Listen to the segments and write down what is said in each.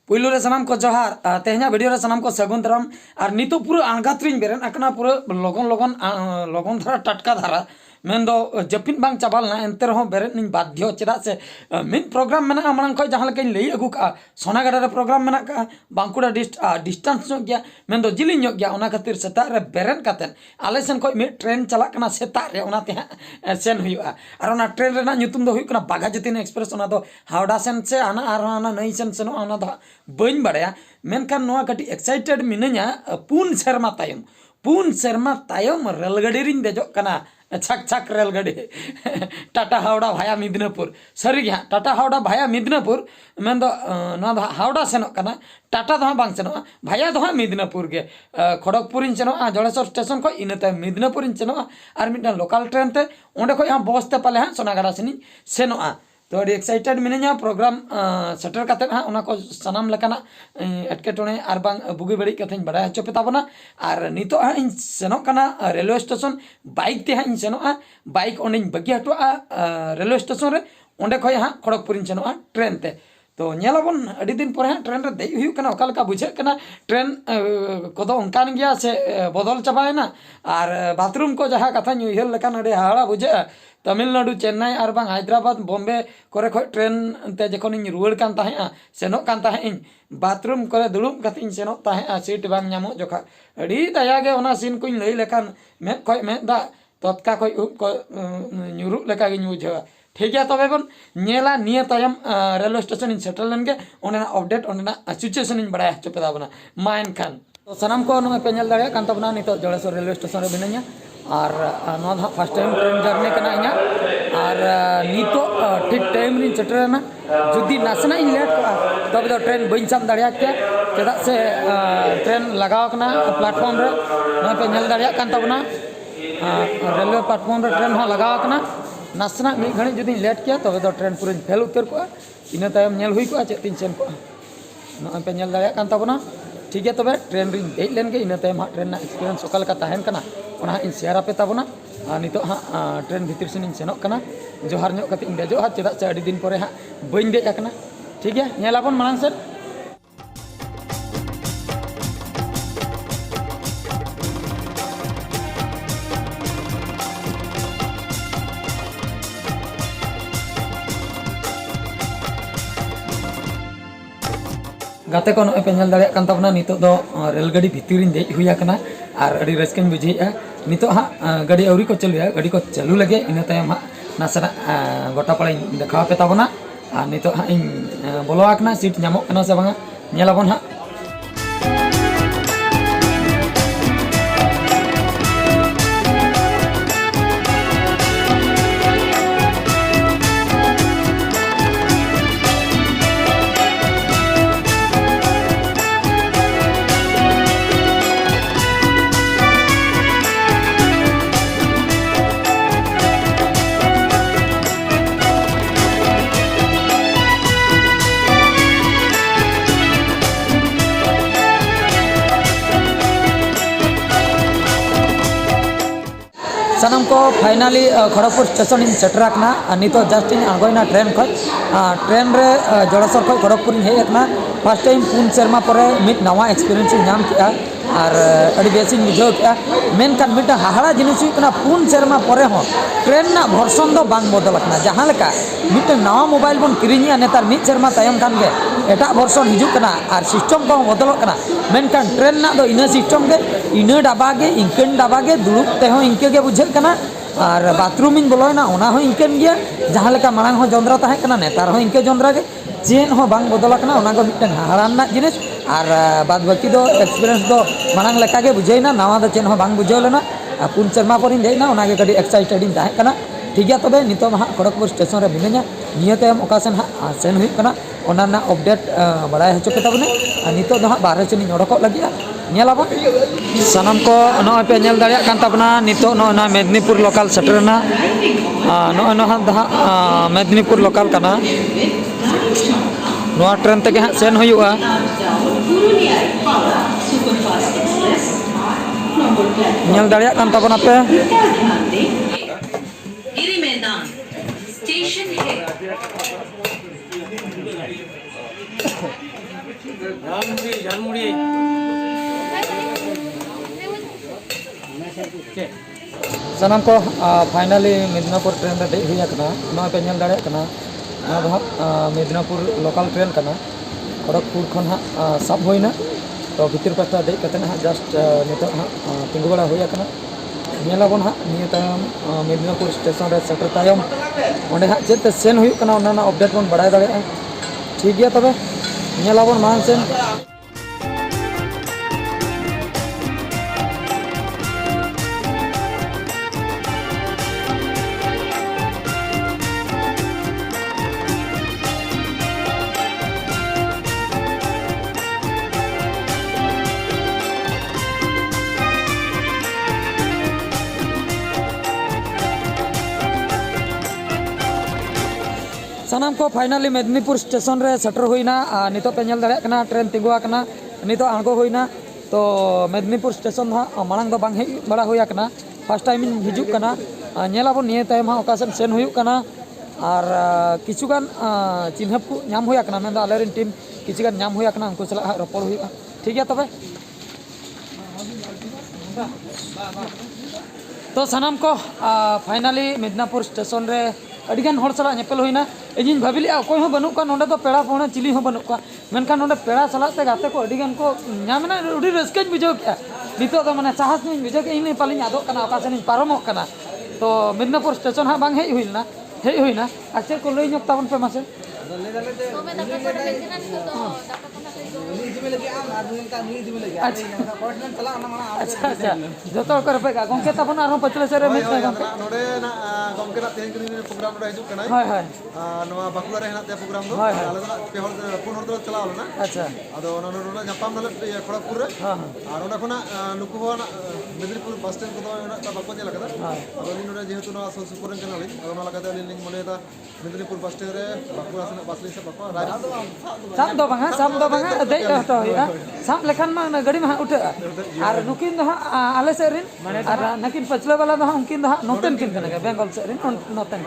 पुइलू रे सनाम को जोहार तेहना वीडियो रे सनाम को सगुन दाराम और नितो पूरा आंगात्रिन बेरेन अकना पूरा लगन लगन लगन धारा टटका धारा मेन दो जपिन बांग चाबालना एंते रहो बेरेन निन बाध्य चेदा से मिन प्रोग्राम मेना मांग खय जहां लेकिन लई अगु का सोनागढ़ रे प्रोग्राम मेना का बांकुड़ा डिस्टेंस नो गया मेन दो जिलिन नो गया ओना खातिर सेता रे बेरेन कातेन आले सेन खय मिड ट्रेन चला कना सेता रे ओना ते सेन हुआ और ओना ट्रेन रेना nyutum दो हुई कना बागा जतिन एक्सप्रेस ओना दो हावड़ा सेन से आना और ओना नई सेन सेनो ओना दो बइन बड़या मेनखान नोआ कटी एक्साइटेड मिनया पुन सेरमा तायम रेलगाड़ी रिन देजो कना छक छक रेलगाड़ी टाटा हावड़ा भाया मिदनापुर सरी हाँ टाटा हावड़ा भाया मिदनापुर मेन दो हावड़ा सेनो कना टाटा दो बांग सेनो भाया दो मिदनापुर के खड़गपुर सेनो जड़ेश्वर स्टेशन को इनते मिदनापुर सेनो और मिटन लोकल ट्रेन ते ओंडे खो हाँ बस ते पाले हाँ सोनागढ़ सेनी सेनो तो अड़ी एक्साइटेड मिनिया प्रोग्राम सेटर काते हाँ उना को सनाम लेकाना एटकेटोणे आर बांग बुगी बड़ी कथाኝ बड़ा हचो पे ताबना और नितो हाँ इन सेनो कना रेलवे स्टेशन बाइक ते हाँ इन सेनो बाइक ओंडे बगी हटो रेलवे स्टेशन रे ओंडे खय हाँ खड़गपुर सेनो ट्रेन ते तो नेलाबन अड़ी दिन पर हाँ ट्रेन रे देय हुई कना ओकालका बुझे कना ट्रेन कोदो उनकान गया से बदल चाबायना और बाथरूम को जहाँ कथा उहर लेकान अड़ी हाड़ा बुझे तमिलनाडु चेन्नई और बांग हैदराबाद बॉम्बे करे खय ट्रेन ते जखन इन रुवाड़ कान ताहें सेनोक कान ताहें इन बाथरूम करे दुड़ुब कते इन सेनोक ताहें सीट बांग ᱧᱟᱢᱚᱜ जोखा अड़ी दया गे ओना सीन कोइन लई लेकान मे खय मे दा तत्का खय उब को ᱧᱩᱨᱩᱜ लेका गिन बुझावा ठीक है तबे बन नेला निया तायम रेलवे स्टेशन इन सेटल लेनगे ओनेना अपडेट ओनेना सिचुएशन इन बड़ा चपे दाबना माइन खान तो सनाम को नो पे नेल दाड़े कान तबना नितो जड़ेश्वर रेलवे स्टेशन रे बिनanya और no first time train journey करना इना और नितो ठीक टाइम रिन सेटरना जुदी नासना इन लेट को तब तो ट्रेन बइन साम दाड़िया के चेदा से ट्रेन लगाव कना प्लेटफॉर्म रे नो पे नेल दाड़िया कान तबना रेलवे प्लेटफॉर्म रे ट्रेन हो लगाव कना नासना मी घणी जुदी लेट किया तब तो ट्रेन पूरा फेल उतर को इन तायम नेल हुई को चेतिन सेन को नो पे नेल दाड़िया कान तबना ठीक है तबे ट्रेन रिन देख लेन के इन तायम ट्रेन एक्सपीरियंस ओकाल का ताहेन कना ओना इन शेयर आपे ताबना नितो हाँ ट्रेन भीतर से सेनोक कना जोहार ᱧᱚᱜ कते इन देजो हाँ चेदा से अड़ी दिन परे हाँ बइन देज आकना ठीक है नेलाबन मांग से गाते को नोय पे नेल दाड़िया कान ताबना नितो दो रेलगाड़ी भीतर इन देज हुई आकना और अड़ी रस्कन बुझेगा नितो हाँ गाड़ी अवरी को चलुया गाड़ी को चालू लगे इन तायम हाँ नासना गोटा पड़ा देखा पे ताबना और नितो हाँ इन बोलो आकना सीट ᱧᱟᱢᱚᱜ कना से बांगा नेलाबन हाँ सनम को फाइनली खड़गपुर स्टेशन इन सेटरना नितो जस्ट इन आगोना ट्रेन खय ट्रेन रे जड़ेश्वर खय खड़गपुर हेजना फर्स्ट टाइम पुन सेरमा पर मिट नवा एक्सपीरियंस नाम किया और अड़ी बेस बुझाव किया मेनखान मिट हाहाड़ा जिनिस पुन सेरमा पर ट्रेन ना भर्सन दो बांग बदलना जहाँ लेका मिट नवा मोबाइल बन किरिनिया नेतार मिट सेरमा तायम खान गे एटा भर्सन हिजुकना और सिस्टम को बदलना मेनखान ट्रेन ना दो इना सिस्टम गे इना डाबा गे इंकन डाबा गे दुड़ुब तेहो इंके गे बुझे कना और बाथरूम इन बोलोना ओना हो इंकन गया जहाँ लेका मांग हो जोंद्रा ताहे कना नेतार हो इंके जोंद्रा गे चेन हो बांग बदलना ओना को मिटन हाहाड़ा जिनिस और बाद बाकी दो एक्सपीरियंस दो मांग लेका गे बुझेना नवा दो चेन हो बांग बुझाव लेना पुन सेरमा पर इन देना ओना गे कडी एक्साइटेड इन ताहे कना ठीक है तबे नितो हाँ खड़गपुर स्टेशन रे बिनanya निया तायम ओकासन हाँ सेन हुई कना ओना ना अपडेट बड़ा हचो पे ताबने नितो दो हाँ बाहर से नि ओडोक लगिया नेलाबो सनम को नो पे नेल दाड़िया कान ताबना नितो नो ना मेदिनीपुर लोकल सेटरना नो नो हाँ मेदिनीपुर लोकल कना नोआ ट्रेन तक हाँ सेन हुआ नेल दाड़िया कान ताबना पे झालमुड़ी सानाम को फाइनली मिदनापुर ट्रेन रे देख हुई कना नॉय पे नेल दाड़े कना ना दो मिदनापुर लोकल ट्रेन कना खड़गपुर खन सब होइना तो भितर पास्टा देख कते ना जस्ट नित तिंगु बड़ा हुई कना नेलाबन निये तायम मिदनापुर स्टेशन रे सेटर तायम ओंडे चेत सेन हुई कना ओना अपडेट बन बड़ाय दाड़े ठीक गया तबे नेलाबन मान सेन सानाम को फाइनली मेदिनीपुर स्टेशन रे सेटर हुईना नित पे नेल दाड़े कना ट्रेन तिंगुआ कना नित आंगो हुईना तो मेदिनीपुर स्टेशन मांग दो बांग हेज बड़ा हुई कना फर्स्ट टाइम इन हिजुक कना नेलाबो निये तायम ओकासन सेन हुई कना और किछुगान चिन्हप को नाम हुई कना मेन आले रेन टीम किछुगान नाम हुई कना उनको सला रपड़ हुई ठीक है तबे तो सानाम को फाइनली मिदनापुर स्टेशन रे अड़ीगान हर सला नेपेल होइना इजिन भाबिली अकोय हो बनुक का नोंडे तो पेड़ा पौना चिली हो बनुक का मेनका नोंडे पेड़ा सला ते गाते को अड़ीगान को नामना उडी रस्केज बुझो क्या नितो तो माने साहस नि बुझो के इनी पालिन आदो कना ओकासेन पारमोक कना तो मिदनापुर स्टेशन हा बांग हेज हुइना आचे को लई ñok ताबन पे मासे अच्छा जो तो कर पे गंके तबन आरो पचले से रे मिस नोडे ना गंके ना तेन दिन प्रोग्राम रे हिजुक कना हाय हाय नवा बाकुला रे हेना ते प्रोग्राम दो आले ना पे हर पुन हर दो चला ना अच्छा अदो नोडे जापाम दले खड़गपुर रे हां और ओडे खना नुकु होना मेदिनीपुर बस स्टैंड को दो ता बाको नेला कदा अदो नोडे जेहेतु ना सुपर चैनल अदो ना लगाते लिंक मोने ता मेदिनीपुर बस स्टैंड रे बाकुला से बस ले से बाको साम दो बांगा दे तो होइना साम लेखान मा गाड़ी में उठे और नुकिन दो आले से रिन और नकिन पछले वाला दो उनकिन दो नोतन किन कने बेंगल से रिन नोतन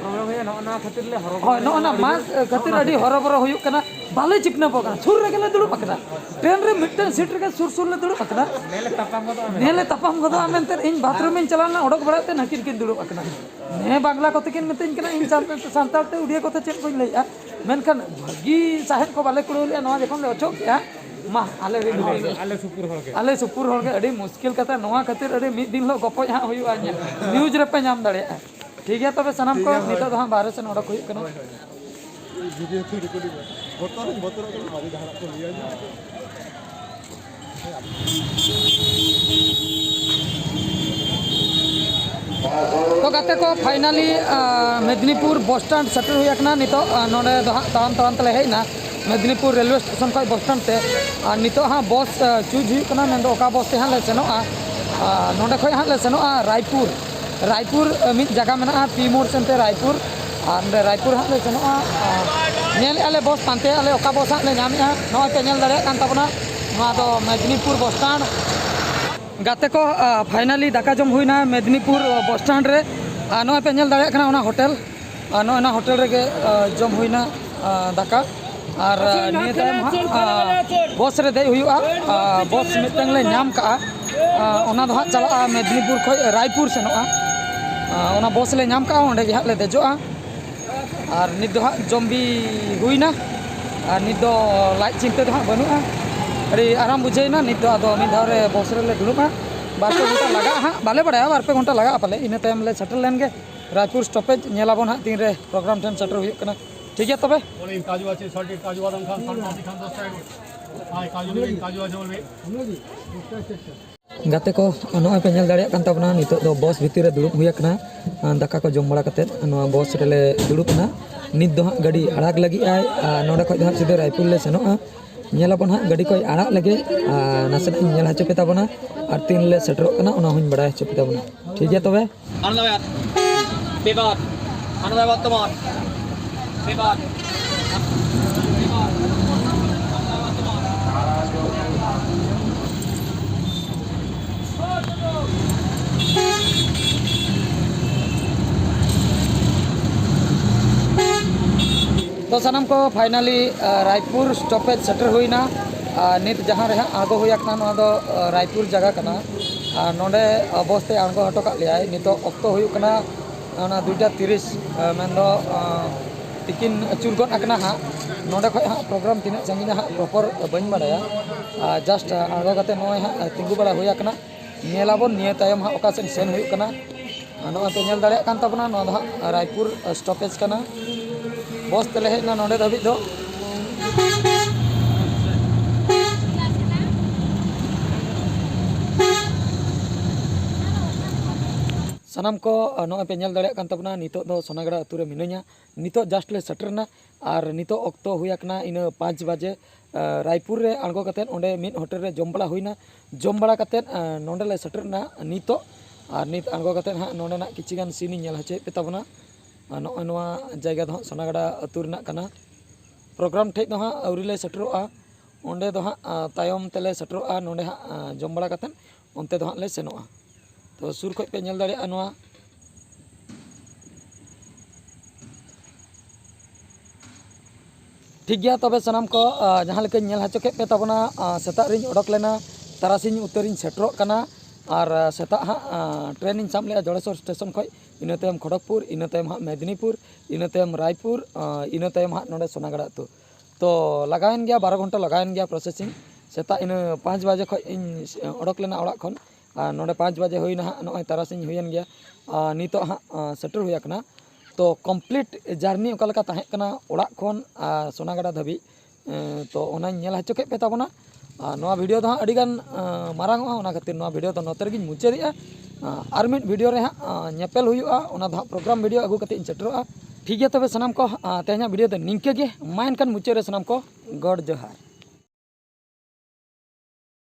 प्रॉब्लम है ना खातिर ले हरो होय नो ना मास खातिर अडी हरबरो हुयुक कना बाले चिपना पका सुर रे गेले दुडु पकना ट्रेन रे मिटन सीट रे सुर ले दुडु पकना नेले तपम गदो आमेनते इन बाथरूम इन चलाना ओडक बड़ाते नकिन किन दुडु पकना ने बांग्ला कोते किन मितिन कना इन सांताल ते उड़िया कोते चेक कोइ लैया मेनखान भागी साहेब को बाले कुड़ुलिया नवा जखन ले ओचोक या मा आले सुपुर होर के अडी मुश्किल कथा नवा खातिर अडी मिद दिन लो गपो हा हुयुआ न्यूज रे पे नाम दाड़े ठीक है तबे सनाम को नितो दो बाहर से ओडक हुयुक कना वीडियो के रिकॉर्डिंग बोतल मारी धारा को लिया तो गाते को finally Medinipur bus stand shutter हुई कना नितो नोडे दो ताम तले हेना मेदिनीपुर रेलवे स्टेशन को बस स्टैंड ते नितो हाँ बस चूज हुई कना मेन दो ओका बस ते हाँ ले सेनोआ नोडे खय हाँ ले सेनोआ रायपुर मिद जगह मेना पी मोड़ सेनते रायपुर और रायपुर हाँ ले सेनोआ नेल आले बस पानते आले ओका बस हाँ ले नामिया नोय पे नेल दाड़े कान ताबना नोआ दो मेदिनीपुर बस स्टैंड गाते को फाइनली दाका जम हुईना मेदिनीपुर बस स्टैंड रे नोय पे नेल दाड़े कना ओना होटल नोना होटल रे जम हुईना दाका और निये तायम बस रे दे हुयुआ बस मिटंग ले नाम का ओना दो हां चला मेदिनीपुर खय रायपुर सेनोआ ओना बस ले नाम का ओंडे हां ले देजोआ और नित दो हां जम्बी हुईना और नित दो लाइट चिंता दो हां बनुआ अड़ी आराम बुझेना नित दो आदो मिद धाव रे बस रे ले दुलुमा बार पे घंटा लगा हां बाले बड़ाया बार पे घंटा लगा पाले इने टाइम ले सेटल लेन गे रायपुर स्टॉपेज नेलाबन हां तीन रे प्रोग्राम ठेन सेटर हुयुक कना ठीक है तबे काजू আছে সল্টেড কাজু বাদাম খান সালমাদি খান 10 টাকা हाय काजू लेबे काजू আছে বলবে गाते को नोय पे नेल दाड़े कान ताबना नितो दो बस भितर रे दुड़ुब हुई कना दाका को जम बड़ा कते नोआ बस रे दुड़ुब ना नित दो हां गाड़ी आड़ाग लगी आय नोडे खय दो हां सीधे रायपुर ले सेनोआ नेलाबन हां गाड़ी को आड़ाग लगे नासे नेल हाचो पे ताबना और तीन ले सेटर कना ओना हुन बड़ा हाचो पे ताबना ठीक है तबे आनंदवाद बेबाद आनंदवाद तमार बेबाद तो सामान को फाइनली रायपुर स्टॉपेज सेटर हुईना नित जहाँ रे आगो हुई रायपुर जगह कना नोडे बसते आगो हटो का लिया नित अक्तो हुईकना 2:30 मेंदो तिकिन चुरगोट आकना हाँ नोडे खो हाँ प्रोग्राम तीन संगी हाँ प्रॉपर बन बाड़ाया जस्ट आगो कते नोय हाँ तिंगु बड़ा हुई आकना नेलाबन निये तायम हाँ ओका सेन हुईकना नोय पे नेल दाड़े कान तबना नो हाँ रायपुर स्टॉपेज कना बस तेले हेजना नोडे धाबी दो सानाम को नोय पे नेल दाड़े कान तबना नितो दो सोनागड़ा अतु रे मिनाया नितो जस्ट ले सेटरना और नितो अक्तो हुईकना इन 5 बजे रायपुर रे आंगो कतेन ओंडे मिड होटल रे जम बड़ा हुईना जम बड़ा कतेन नोंडे ले सेटरना नितो और नित आंगो कतेन हाँ नोंडे ना किछि गान सीन नेल हचे पे तबना नोय नोआ जायगा दो सोनागड़ा अतु रना कना प्रोग्राम ठेज दो हाँ अवरी ले सेटरोआ ओंडे दो हाँ तायम तेले सेटरोआ नोंडे हाँ जम बड़ा कतेन ओंते दो हाँ ले सेनोआ तो सुर खो पे नेल दाड़े नोआ ठीक गया तबे सनाम को जहाँ लेके नेल हचो के पे तबना सेता रिन ओडक लेना तारासिन उतरिन सेटरो कना और सेता हाँ ट्रेन इन साम ले जोड़ेश्वर स्टेशन खो इन तयम खड़गपुर इन तयम हाँ मेदिनीपुर इन तयम रायपुर इन तयम हाँ नोडे सोनागड़ा अतु तो लगायन गया 12 घंटा लगायन गया प्रोसेसिंग सेता इन 5 बजे खो इन ओडक लेना ओड़ा खन नोडे 5 बजे हुईना हाँ नोय तारासिन हुयन गया नितो हाँ सेटर हुई आकना तो कम्प्लीट जार्नी ओका ताहें कना ओड़ा खन सोनागड़ा धाबी तो ओना नेल हचो के पे ताबना नोआ वीडियो दो हाँ अडिगान मारांगोआ ओना खातिर नोआ वीडियो तो नोते रेगिन मुचादिया आर मिड वीडियो रे हाँ नेपेल हुयुआ ओना दो प्रोग्राम वीडियो अगु कते इन सेटरोआ ठीक है तबे सनाम को तेहना वीडियो तो निंके गे मा एनकान मुचाद रे सनाम को गॉड जोहार।